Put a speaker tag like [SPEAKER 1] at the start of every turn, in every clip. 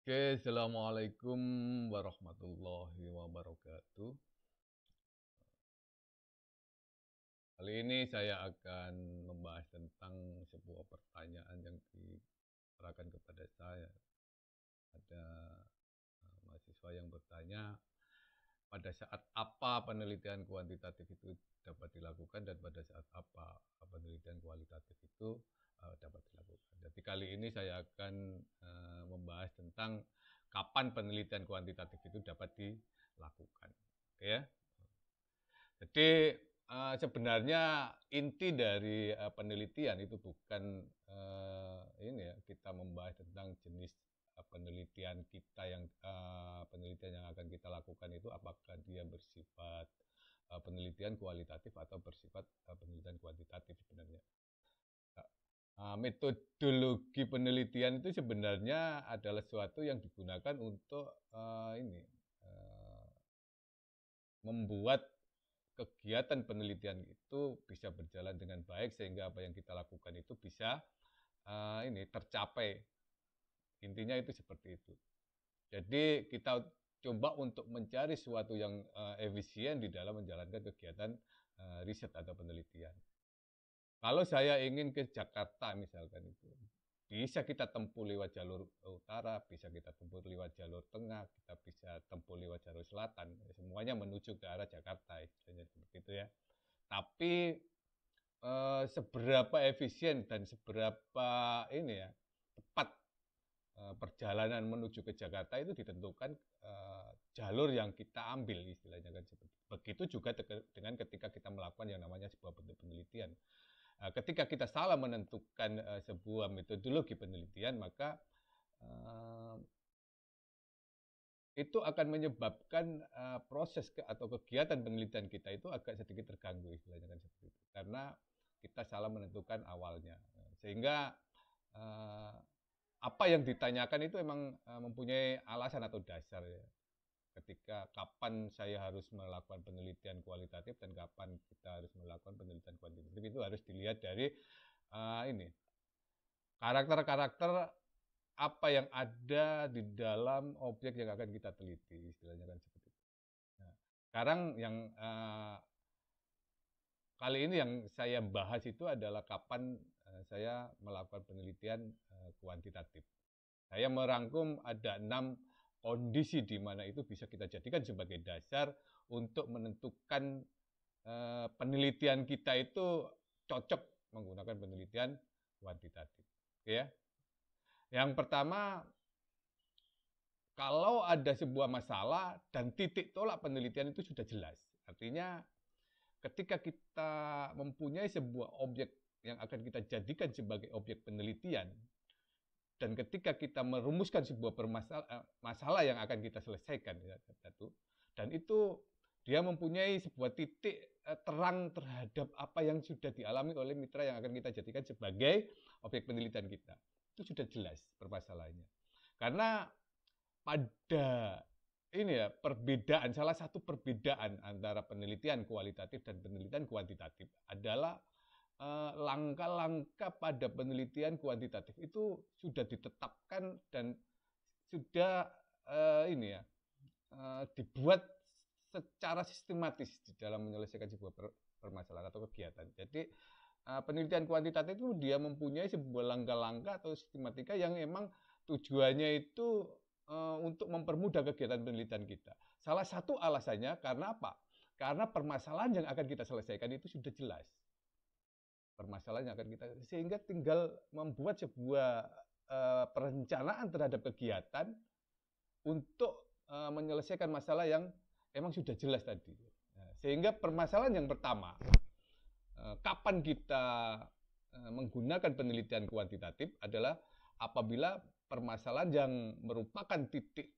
[SPEAKER 1] Oke, Assalamualaikum warahmatullahi wabarakatuh. Kali ini saya akan membahas tentang sebuah pertanyaan yang diarahkan kepada saya. Ada mahasiswa yang bertanya, pada saat apa penelitian kuantitatif itu dapat dilakukan dan pada saat apa penelitian kualitatif itu dapat dilakukan. Jadi kali ini saya akan membahas tentang kapan penelitian kuantitatif itu dapat dilakukan. Oke ya. Jadi sebenarnya inti dari penelitian itu bukan ini ya, kita membahas tentang jenis penelitian kita penelitian yang akan kita lakukan itu apakah dia bersifat penelitian kualitatif atau bersifat penelitian kuantitatif sebenarnya. Metodologi penelitian itu sebenarnya adalah sesuatu yang digunakan untuk membuat kegiatan penelitian itu bisa berjalan dengan baik sehingga apa yang kita lakukan itu bisa tercapai. Intinya itu seperti itu. Jadi kita coba untuk mencari sesuatu yang efisien di dalam menjalankan kegiatan riset atau penelitian. Kalau saya ingin ke Jakarta misalkan itu, bisa kita tempuh lewat jalur utara, bisa kita tempuh lewat jalur tengah, kita bisa tempuh lewat jalur selatan, semuanya menuju ke arah Jakarta, istilahnya seperti itu ya. Tapi seberapa efisien dan seberapa ini ya tepat perjalanan menuju ke Jakarta itu ditentukan jalur yang kita ambil istilahnya kan seperti itu. Begitu juga dengan ketika kita melakukan yang namanya sebuah bentuk penelitian. Ketika kita salah menentukan sebuah metodologi penelitian, maka itu akan menyebabkan proses atau kegiatan penelitian kita itu agak sedikit terganggu istilahnya kan seperti itu. Karena kita salah menentukan awalnya. Sehingga apa yang ditanyakan itu memang mempunyai alasan atau dasar ya. Ketika kapan saya harus melakukan penelitian kualitatif dan kapan kita harus melakukan penelitian kuantitatif itu harus dilihat dari karakter-karakter apa yang ada di dalam objek yang akan kita teliti, istilahnya kan seperti itu. Nah, sekarang yang kali ini yang saya bahas itu adalah kapan saya melakukan penelitian kuantitatif. Saya merangkum ada 6 kondisi di mana itu bisa kita jadikan sebagai dasar untuk menentukan penelitian kita itu cocok menggunakan penelitian kuantitatif. Oke ya. Yang pertama, kalau ada sebuah masalah dan titik tolak penelitian itu sudah jelas. Artinya ketika kita mempunyai sebuah objek yang akan kita jadikan sebagai objek penelitian, dan ketika kita merumuskan sebuah masalah yang akan kita selesaikan, ya, dan itu dia mempunyai sebuah titik terang terhadap apa yang sudah dialami oleh mitra yang akan kita jadikan sebagai objek penelitian kita. Itu sudah jelas permasalahannya. Karena pada salah satu perbedaan antara penelitian kualitatif dan penelitian kuantitatif adalah langkah-langkah pada penelitian kuantitatif itu sudah ditetapkan dan sudah dibuat secara sistematis di dalam menyelesaikan sebuah permasalahan atau kegiatan. Jadi penelitian kuantitatif itu dia mempunyai sebuah langkah-langkah atau sistematika yang memang tujuannya itu untuk mempermudah kegiatan penelitian kita. Salah satu alasannya karena apa? Karena permasalahan yang akan kita selesaikan itu sudah jelas. Permasalahan yang akan kita sehingga tinggal membuat sebuah perencanaan terhadap kegiatan untuk menyelesaikan masalah yang emang sudah jelas tadi. Sehingga permasalahan yang pertama, kapan kita menggunakan penelitian kuantitatif adalah apabila permasalahan yang merupakan titik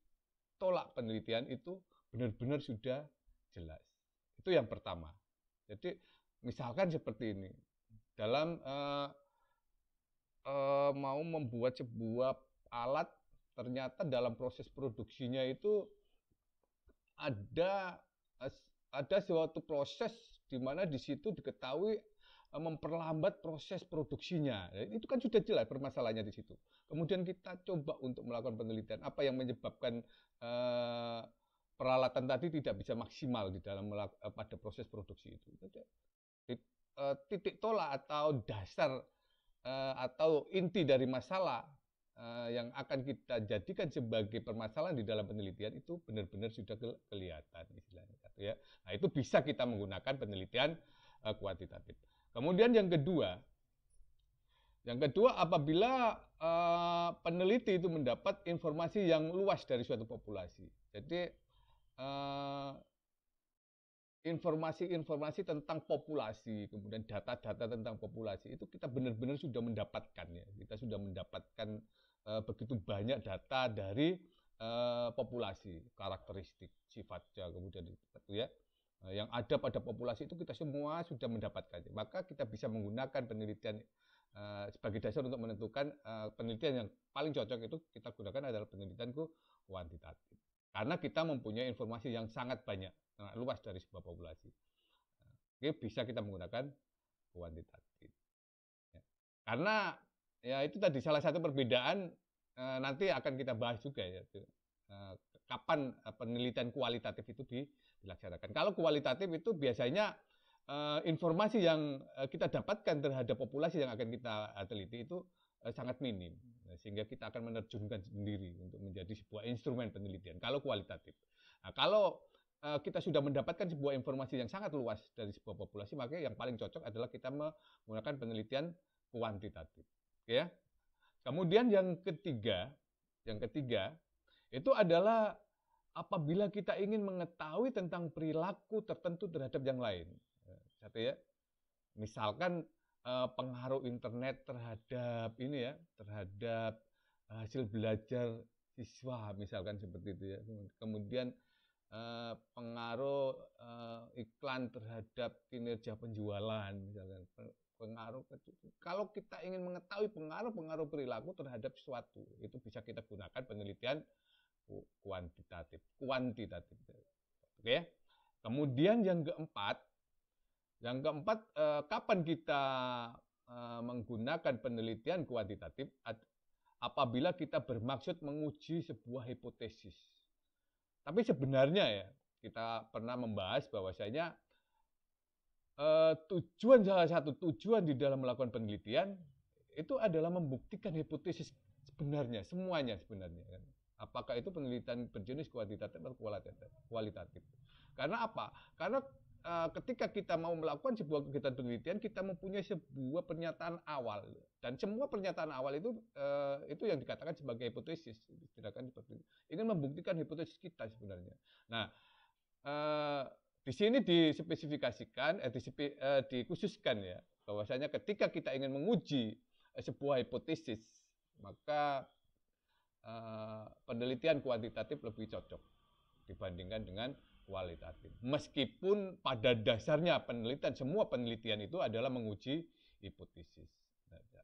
[SPEAKER 1] tolak penelitian itu benar-benar sudah jelas. Itu yang pertama. Jadi misalkan seperti ini, dalam mau membuat sebuah alat, ternyata dalam proses produksinya itu ada ada suatu proses di mana di situ diketahui memperlambat proses produksinya. Itu kan sudah jelas permasalahannya di situ. Kemudian kita coba untuk melakukan penelitian apa yang menyebabkan peralatan tadi tidak bisa maksimal di dalam pada proses produksi itu. Titik tolak atau dasar atau inti dari masalah yang akan kita jadikan sebagai permasalahan di dalam penelitian itu benar-benar sudah kelihatan istilahnya, ya. Nah, itu bisa kita menggunakan penelitian kuantitatif. Kemudian yang kedua apabila peneliti itu mendapat informasi yang luas dari suatu populasi. Jadi informasi-informasi tentang populasi, kemudian data-data tentang populasi itu kita benar-benar sudah mendapatkan, ya. Kita sudah mendapatkan begitu banyak data dari populasi, karakteristik, sifatnya, kemudian itu, ya. Yang ada pada populasi itu kita semua sudah mendapatkannya. Maka kita bisa menggunakan penelitian sebagai dasar untuk menentukan penelitian yang paling cocok itu kita gunakan adalah penelitian kuantitatif. Karena kita mempunyai informasi yang sangat banyak, sangat luas dari sebuah populasi. Oke, bisa kita menggunakan kuantitatif. Ya. Karena ya itu tadi salah satu perbedaan nanti akan kita bahas juga, ya. Kapan penelitian kualitatif itu dilaksanakan. Kalau kualitatif itu biasanya informasi yang kita dapatkan terhadap populasi yang akan kita teliti itu sangat minim, sehingga kita akan menerjunkan sendiri untuk menjadi sebuah instrumen penelitian. Kalau kualitatif, nah, kalau kita sudah mendapatkan sebuah informasi yang sangat luas dari sebuah populasi, maka yang paling cocok adalah kita menggunakan penelitian kuantitatif. Ya. Kemudian yang ketiga itu adalah apabila kita ingin mengetahui tentang perilaku tertentu terhadap yang lain. Satu, ya. Misalkan pengaruh internet terhadap ini, ya, terhadap hasil belajar siswa, misalkan seperti itu, ya. Kemudian pengaruh iklan terhadap kinerja penjualan, misalkan. Kalau kita ingin mengetahui pengaruh perilaku terhadap sesuatu, itu bisa kita gunakan penelitian kuantitatif. Oke. Kemudian yang keempat, kapan kita menggunakan penelitian kuantitatif? Apabila kita bermaksud menguji sebuah hipotesis. Tapi sebenarnya, ya, kita pernah membahas bahwasanya salah satu tujuan di dalam melakukan penelitian itu adalah membuktikan hipotesis sebenarnya, semuanya sebenarnya. Apakah itu penelitian berjenis kuantitatif atau kualitatif? Karena apa? Karena ketika kita mau melakukan sebuah kegiatan penelitian, kita mempunyai sebuah pernyataan awal, dan semua pernyataan awal itu yang dikatakan sebagai hipotesis. Ingin membuktikan hipotesis kita sebenarnya. Nah, di sini dispesifikasikan, dikhususkan, ya, bahwasanya ketika kita ingin menguji sebuah hipotesis, maka penelitian kuantitatif lebih cocok dibandingkan dengan kualitatif. Meskipun pada dasarnya semua penelitian itu adalah menguji hipotesis,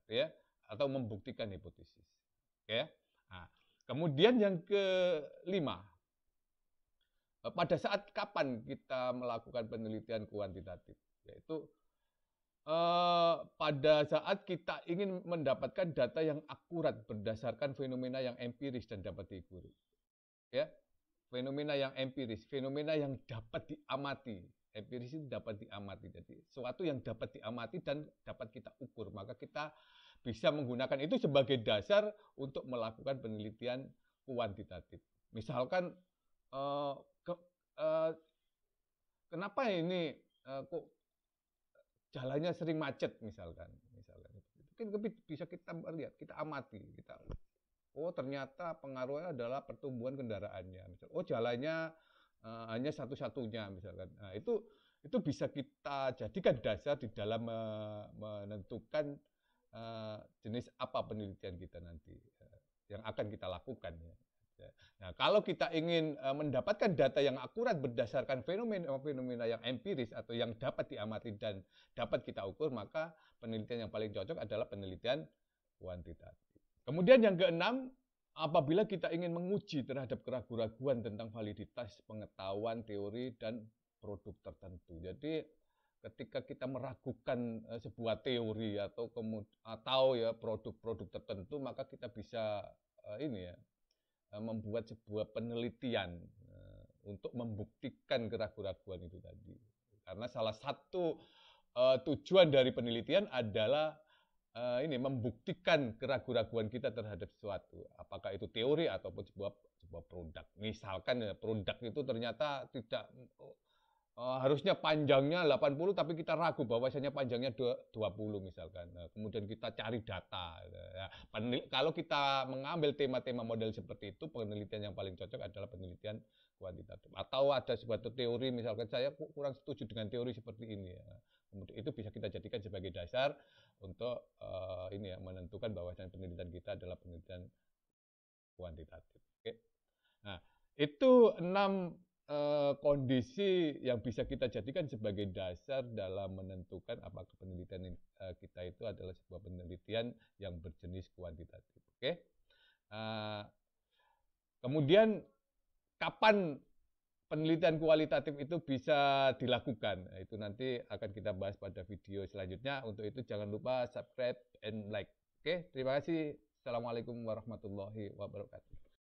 [SPEAKER 1] ya, atau membuktikan hipotesis. Oke. Nah, kemudian yang kelima, pada saat kapan kita melakukan penelitian kuantitatif? Yaitu pada saat kita ingin mendapatkan data yang akurat berdasarkan fenomena yang empiris dan dapat diukur. Ya, fenomena yang empiris, fenomena yang dapat diamati. Empiris itu dapat diamati. Jadi sesuatu yang dapat diamati dan dapat kita ukur. Maka kita bisa menggunakan itu sebagai dasar untuk melakukan penelitian kuantitatif. Misalkan kenapa ini kok jalannya sering macet, misalkan mungkin bisa kita lihat, kita amati, ternyata pengaruhnya adalah pertumbuhan kendaraannya, jalannya hanya satu-satunya, misalkan. Nah, itu bisa kita jadikan dasar di dalam menentukan jenis apa penelitian kita nanti yang akan kita lakukan, ya. Nah, kalau kita ingin mendapatkan data yang akurat berdasarkan fenomena yang empiris atau yang dapat diamati dan dapat kita ukur, maka penelitian yang paling cocok adalah penelitian kuantitatif. Kemudian yang keenam, apabila kita ingin menguji terhadap keraguan-keraguan tentang validitas pengetahuan, teori, dan produk tertentu. Jadi ketika kita meragukan sebuah teori atau ya produk-produk tertentu, maka kita bisa membuat sebuah penelitian untuk membuktikan keraguan-raguan itu tadi. Karena salah satu tujuan dari penelitian adalah membuktikan keraguan-raguan kita terhadap sesuatu, apakah itu teori ataupun sebuah produk. Misalkan ya, produk itu ternyata tidak harusnya panjangnya 80 tapi kita ragu bahwasanya panjangnya 20 misalkan. Nah, kemudian kita cari data. Ya, kalau kita mengambil tema-tema model seperti itu, penelitian yang paling cocok adalah penelitian kuantitatif. Atau ada suatu teori, misalkan saya kurang setuju dengan teori seperti ini. Ya. Kemudian itu bisa kita jadikan sebagai dasar untuk menentukan bahwasanya penelitian kita adalah penelitian kuantitatif. Oke. Nah, itu 6 kondisi yang bisa kita jadikan sebagai dasar dalam menentukan apakah penelitian kita itu adalah sebuah penelitian yang berjenis kuantitatif. Oke. Kemudian kapan penelitian kualitatif itu bisa dilakukan? Itu nanti akan kita bahas pada video selanjutnya. Untuk itu jangan lupa subscribe and like. Oke, terima kasih. Assalamualaikum warahmatullahi wabarakatuh.